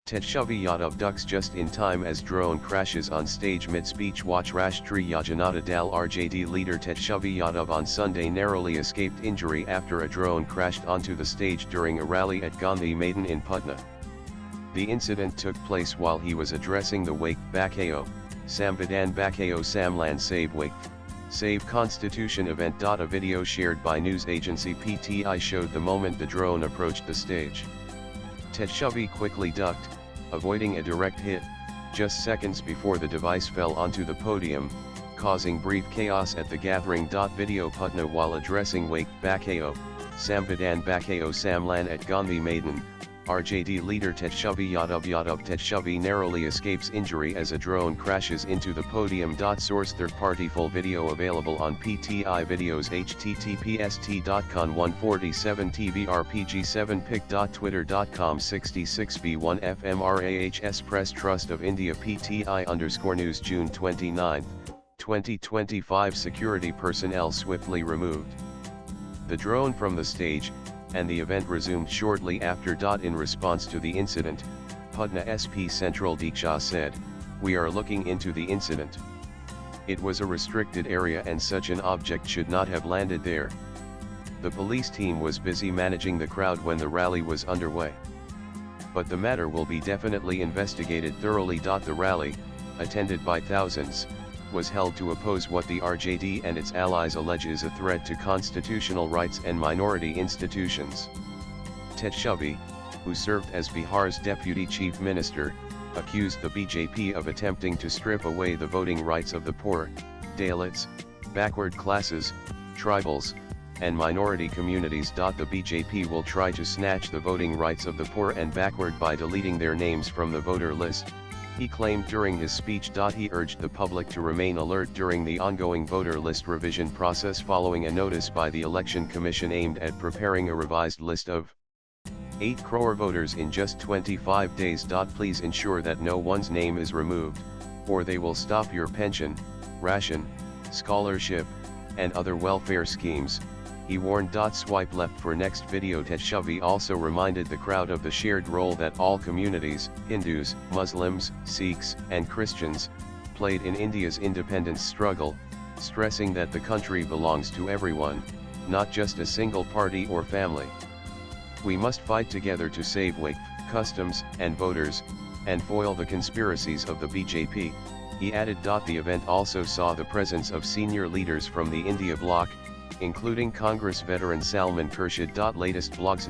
Tejashwi Yadav ducks just in time as drone crashes on stage. MidSpeech. Watch. Rashtriya Janata Dal RJD leader Tejashwi Yadav on Sunday narrowly escaped injury after a drone crashed onto the stage during a rally at Gandhi Maidan in Patna. The incident took place while he was addressing the Wake Bakayo, Samvidhan Bakayo Samlan Save Wake, Save Constitution event. A video shared by news agency PTI showed the moment the drone approached the stage. Tejashwi quickly ducked, avoiding a direct hit, just seconds before the device fell onto the podium, causing brief chaos at the gathering. Video Patna while addressing Wake Bakayo, Samvidhan Bakayo Samlan at Gandhi Maidan, RJD leader Tejashwi Tejashwi narrowly escapes injury as a drone crashes into the podium. Source third-party. Full video available on PTI videos. https://t.con147tvrpg7pic.twitter.com 66b1 fmrahs Press Trust of India PTI_news June 29, 2025. Security personnel swiftly removed the drone from the stage, and the event resumed shortly after. In response to the incident, Patna SP Central Diksha said, "We are looking into the incident. It was a restricted area and such an object should not have landed there. The police team was busy managing the crowd when the rally was underway. But the matter will be definitely investigated thoroughly." The rally, attended by thousands, was held to oppose what the RJD and its allies allege is a threat to constitutional rights and minority institutions. Tejashwi, who served as Bihar's deputy chief minister, accused the BJP of attempting to strip away the voting rights of the poor, Dalits, backward classes, tribals, and minority communities. The BJP will try to snatch the voting rights of the poor and backward by deleting their names from the voter list, he claimed during his speech. He urged the public to remain alert during the ongoing voter list revision process following a notice by the Election Commission aimed at preparing a revised list of 8 crore voters in just 25 days. Please ensure that no one's name is removed, or they will stop your pension, ration, scholarship, and other welfare schemes, he warned. Swipe left for next video. Tejashwi also reminded the crowd of the shared role that all communities, Hindus, Muslims, Sikhs, and Christians, played in India's independence struggle, stressing that the country belongs to everyone, not just a single party or family. "We must fight together to save Waqf, customs, and voters, and foil the conspiracies of the BJP, he added. The event also saw the presence of senior leaders from the India bloc, including Congress veteran Salman Khurshid. Latest blogs.